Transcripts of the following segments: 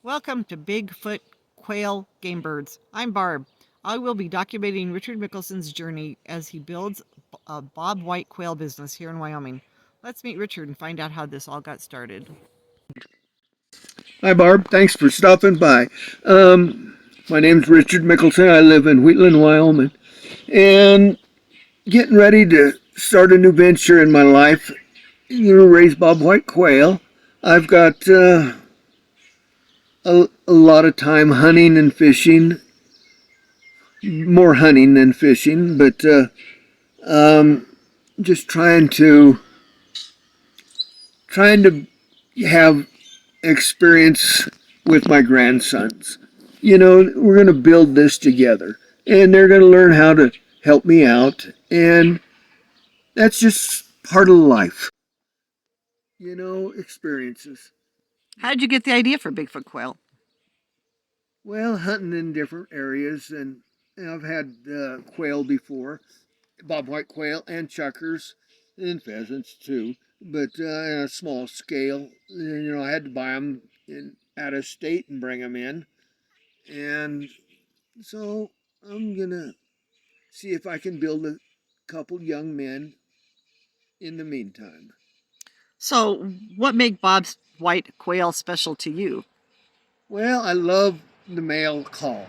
Welcome to BigFoot Quail Game Birds. I'm Barb. I will be documenting Richard Mickelsen's journey as he builds a Bobwhite quail business here in Wyoming. Let's meet Richard and find out how this all got started. Hi, Barb. Thanks for stopping by. My name's Richard Mickelsen. I live in Wheatland, Wyoming, and getting ready to start a new venture in my life. Raise bobwhite quail. I've got a lot of time hunting and fishing, more hunting than fishing, but just trying to have experience with my grandsons. We're going to build this together, and they're going to learn how to help me out, and that's just part of life. Experiences. How did you get the idea for Bigfoot Quail? Well, hunting in different areas, and I've had quail before, bobwhite quail and chuckers, and pheasants too, but on a small scale. I had to buy them out of state and bring them in. And so I'm going to see if I can build a couple young men in the meantime. So, what made Bob's white quail special to you? Well, I love the male call.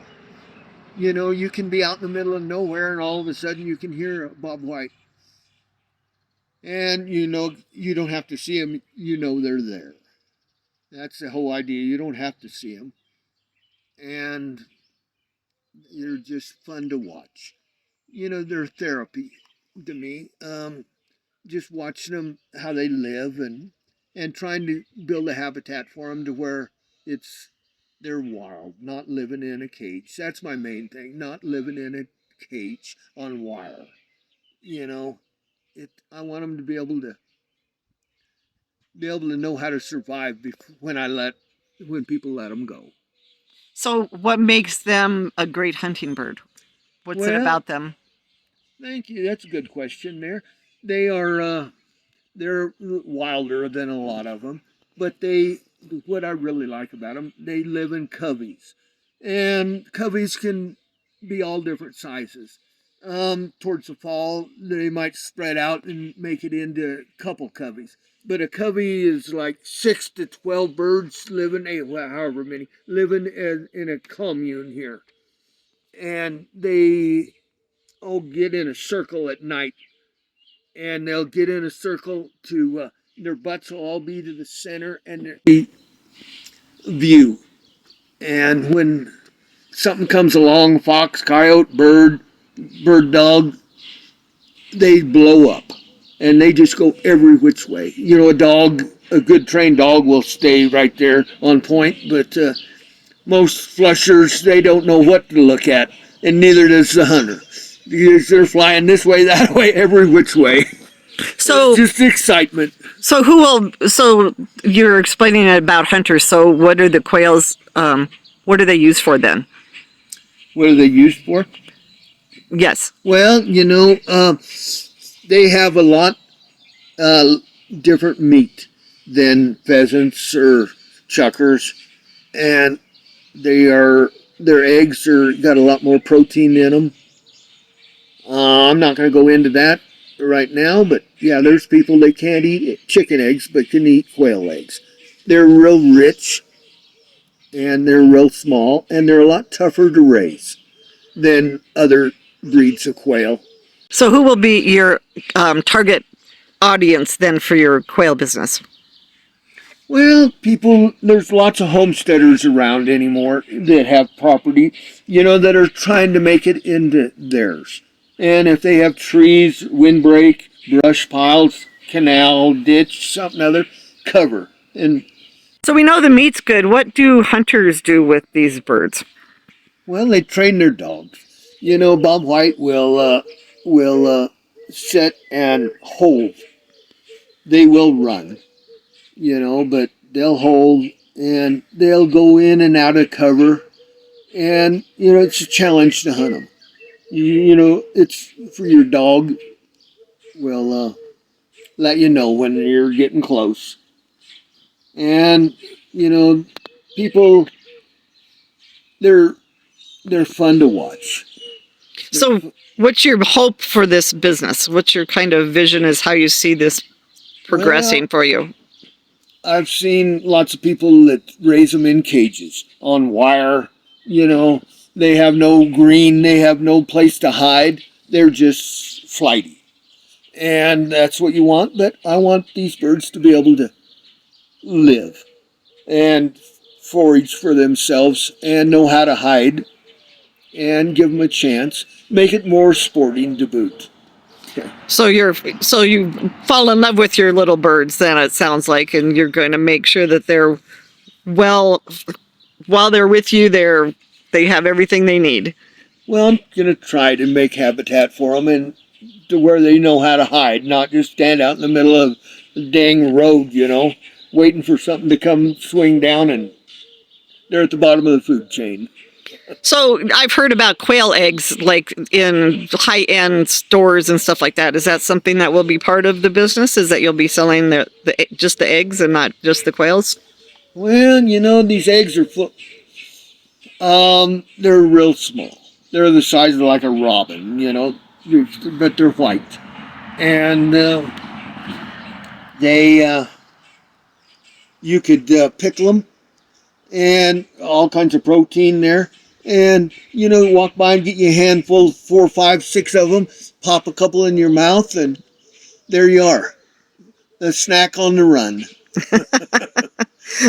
You can be out in the middle of nowhere and all of a sudden you can hear a bobwhite. And you don't have to see them, they're there. That's the whole idea. You don't have to see them. And they're just fun to watch. They're therapy to me. Just watching them, how they live, and trying to build a habitat for them to where they're wild, not living in a cage. That's my main thing, not living in a cage on wire. I want them to be able to know how to survive when people let them go. So, what makes them a great hunting bird? What's it about them? Thank you. That's a good question there. They're wilder than a lot of them, but what I really like about them, they live in coveys, and coveys can be all different sizes. Towards the fall, they might spread out and make it into a couple coveys. But a covey is like 6 to 12 birds living, however many, living in a commune here. And they all get in a circle at night. And they'll get in a circle to, their butts will all be to the center and their view. And when something comes along, fox, coyote, bird dog, they blow up and they just go every which way. A good trained dog will stay right there on point, but most flushers, they don't know what to look at, and neither does the hunter. Because they're flying this way, that way, every which way. So, it's just excitement. So you're explaining about hunters. So what are the quails, what are they used for then? What are they used for? Yes. Well, they have a lot different meat than pheasants or chuckers, and their eggs got a lot more protein in them. I'm not going to go into that right now, but yeah, there's people that can't eat chicken eggs but can eat quail eggs. They're real rich, and they're real small, and they're a lot tougher to raise than other breeds of quail. So who will be your target audience then for your quail business? Well, there's lots of homesteaders around anymore that have property, that are trying to make it into theirs. And if they have trees, windbreak, brush piles, canal, ditch, something other, cover. And so we know the meat's good. What do hunters do with these birds? Well, they train their dogs. Bobwhite will sit and hold. They will run, but they'll hold and they'll go in and out of cover. And, it's a challenge to hunt them. It's for your dog will let you know when you're getting close. And, people they're they're fun to watch. So, what's your hope for this business? What's your kind of vision as how you see this progressing Well, for you? I've seen lots of people that raise them in cages on wire. You know, they have no green, they have no place to hide. They're just flighty. And that's what you want, but I want these birds to be able to live and forage for themselves and know how to hide and give them a chance. Make it more sporting to boot. Okay. So you fall in love with your little birds then, it sounds like, and you're going to make sure that they're well while they're with you, they have everything they need. Well, I'm going to try to make habitat for them and to where they know how to hide, not just stand out in the middle of the dang road, waiting for something to come swing down and they're at the bottom of the food chain. So I've heard about quail eggs, like in high-end stores and stuff like that. Is that something that will be part of the business? Is that you'll be selling just the eggs and not just the quails? Well, these eggs are they're real small. They're the size of like a robin, but they're white. And you could pickle them and all kinds of protein there. And, walk by and get you a handful, 4, 5, 6 of them, pop a couple in your mouth, and there you are. A snack on the run.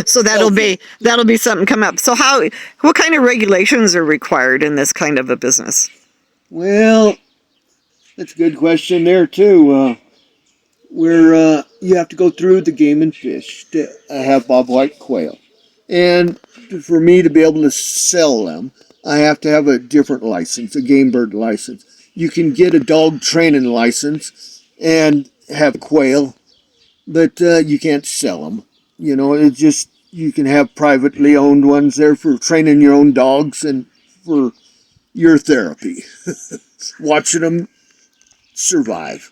So that'll be something come up. So what kind of regulations are required in this kind of a business? Well, that's a good question there too. Where you have to go through the Game and Fish to have bobwhite quail, and for me to be able to sell them, I have to have a different license, a game bird license. You can get a dog training license and have quail, but you can't sell them. It's just you can have privately owned ones there for training your own dogs and for your therapy, watching them survive.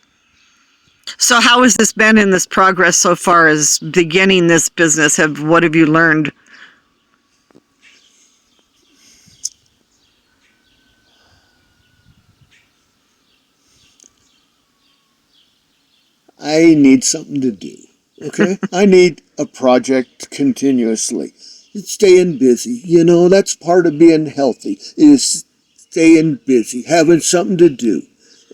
So how has this been in this progress so far as beginning this business? What have you learned? I need something to do. Okay? I need a project continuously. It's staying busy. That's part of being healthy, is staying busy, having something to do.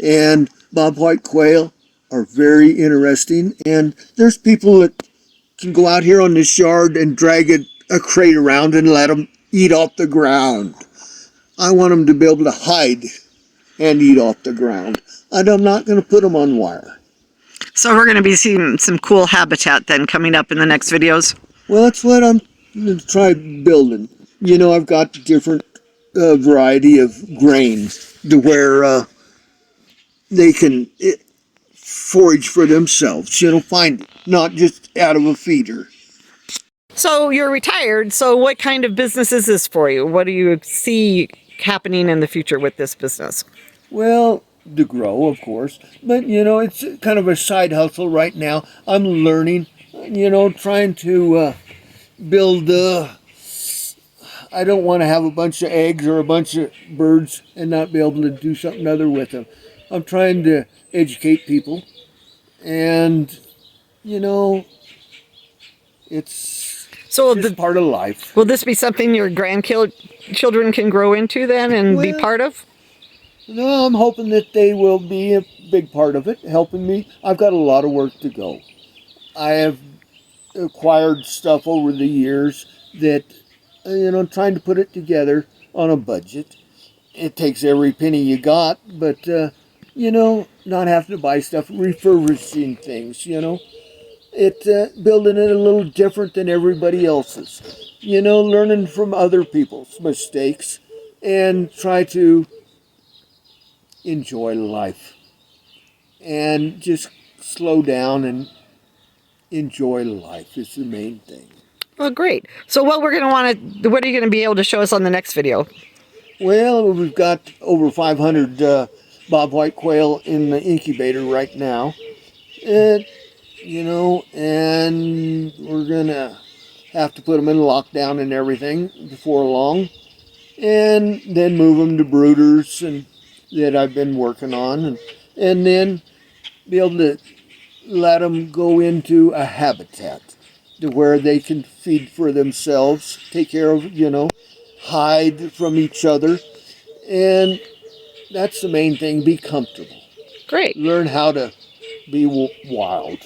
And bobwhite quail are very interesting. And there's people that can go out here on this yard and drag a crate around and let them eat off the ground. I want them to be able to hide and eat off the ground. And I'm not going to put them on wire. So we're going to be seeing some cool habitat then coming up in the next videos. Well, that's what I'm going to try building. I've got different variety of grains to where they can forage for themselves. Find it, not just out of a feeder. So you're retired. So what kind of business is this for you? What do you see happening in the future with this business? Well, to grow, of course. But, it's kind of a side hustle right now. I'm learning, trying to build. I don't want to have a bunch of eggs or a bunch of birds and not be able to do something other with them. I'm trying to educate people. And, it's just part of life. Will this be something your grandchildren can grow into then and be part of? No, I'm hoping that they will be a big part of it, helping me. I've got a lot of work to go. I have acquired stuff over the years that, trying to put it together on a budget. It takes every penny you got, but, not having to buy stuff, refurbishing things, building it a little different than everybody else's. Learning from other people's mistakes and try to enjoy life and just slow down and enjoy life is the main thing. Well, great. So what are you going to be able to show us on the next video? Well, we've got over 500 bobwhite quail in the incubator right now. And, and we're going to have to put them in lockdown and everything before long. and then move them to brooders and that I've been working on, and then be able to let them go into a habitat to where they can feed for themselves, take care of, hide from each other. And that's the main thing, be comfortable. Great. Learn how to be wild.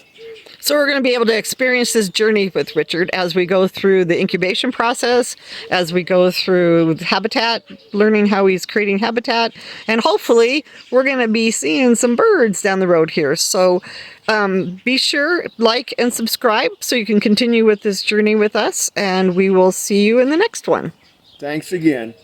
So we're going to be able to experience this journey with Richard as we go through the incubation process, as we go through habitat, learning how he's creating habitat, and hopefully we're going to be seeing some birds down the road here. So be sure, like and subscribe so you can continue with this journey with us, and we will see you in the next one. Thanks again.